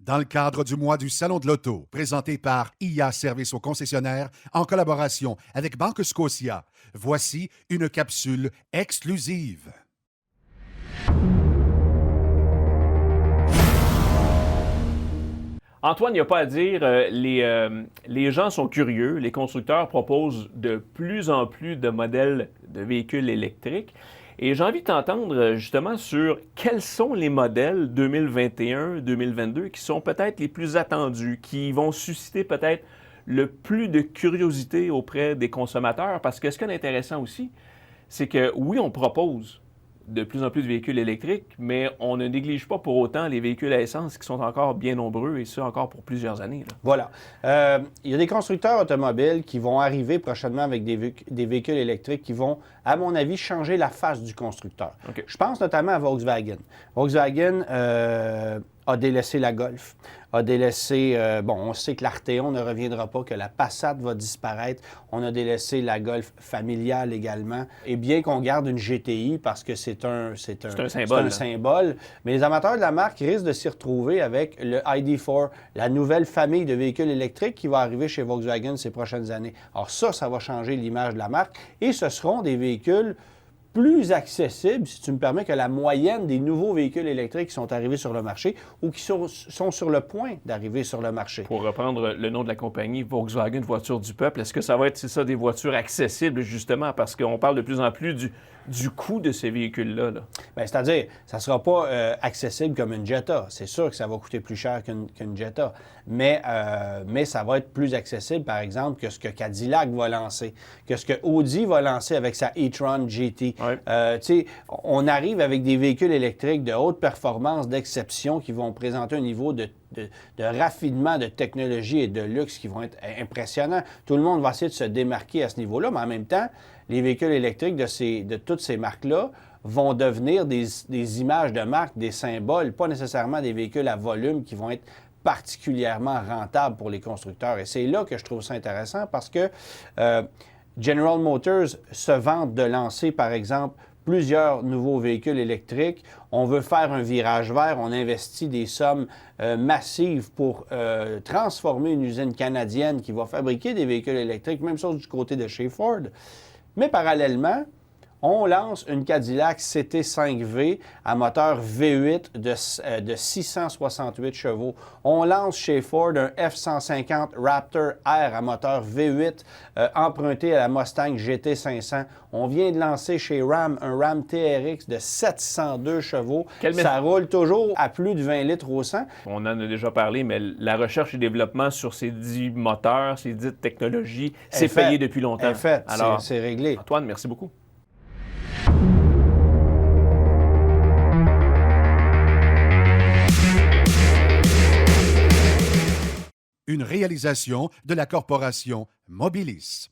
Dans le cadre du mois du Salon de l'Auto, présenté par IA Service aux concessionnaires en collaboration avec Banque Scotia, voici une capsule exclusive. Antoine, il n'y a pas à dire, les gens sont curieux, les constructeurs proposent de plus en plus de modèles de véhicules électriques. Et j'ai envie de t'entendre justement sur quels sont les modèles 2021-2022 qui sont peut-être les plus attendus, qui vont susciter peut-être le plus de curiosité auprès des consommateurs. Parce que ce qui est intéressant aussi, c'est que oui, on propose de plus en plus de véhicules électriques, mais on ne néglige pas pour autant les véhicules à essence qui sont encore bien nombreux, et ça encore pour plusieurs années. Là. Voilà. Il y a des constructeurs automobiles qui vont arriver prochainement avec des véhicules électriques qui vont, à mon avis, changer la face du constructeur. Okay. Je pense notamment à Volkswagen. Volkswagen a délaissé la Golf, a délaissé, on sait que l'Arteon ne reviendra pas, que la Passat va disparaître. On a délaissé la Golf familiale également. Et bien qu'on garde une GTI parce que c'est un symbole, mais les amateurs de la marque risquent de s'y retrouver avec le ID4, la nouvelle famille de véhicules électriques qui va arriver chez Volkswagen ces prochaines années. Alors ça va changer l'image de la marque et ce seront des véhicules plus accessible, si tu me permets, que la moyenne des nouveaux véhicules électriques qui sont arrivés sur le marché ou qui sont sur le point d'arriver sur le marché. Pour reprendre le nom de la compagnie, Volkswagen Voitures du Peuple, est-ce que ça va être des voitures accessibles, justement, parce qu'on parle de plus en plus du coût de ces véhicules-là? Là. Bien, c'est-à-dire, ça ne sera pas accessible comme une Jetta. C'est sûr que ça va coûter plus cher qu'une Jetta. Mais ça va être plus accessible, par exemple, que ce que Cadillac va lancer, que ce que Audi va lancer avec sa e-tron GT. Ouais. On arrive avec des véhicules électriques de haute performance, d'exception, qui vont présenter un niveau de raffinement de technologie et de luxe qui vont être impressionnants. Tout le monde va essayer de se démarquer à ce niveau-là, mais en même temps, les véhicules électriques de toutes ces marques-là vont devenir des images de marque, des symboles, pas nécessairement des véhicules à volume qui vont être particulièrement rentables pour les constructeurs. Et c'est là que je trouve ça intéressant parce que General Motors se vante de lancer, par exemple, plusieurs nouveaux véhicules électriques. On veut faire un virage vert. On investit des sommes massives pour transformer une usine canadienne qui va fabriquer des véhicules électriques, même chose du côté de chez Ford. Mais parallèlement, on lance une Cadillac CT5V à moteur V8 de 668 chevaux. On lance chez Ford un F-150 Raptor R à moteur V8 emprunté à la Mustang GT500. On vient de lancer chez Ram un Ram TRX de 702 chevaux. Ça roule toujours à plus de 20 litres au 100. On en a déjà parlé, mais la recherche et développement sur ces dits moteurs, ces dites technologies, c'est payé depuis longtemps. Alors, c'est réglé. Antoine, merci beaucoup. Une réalisation de la corporation Mobilis.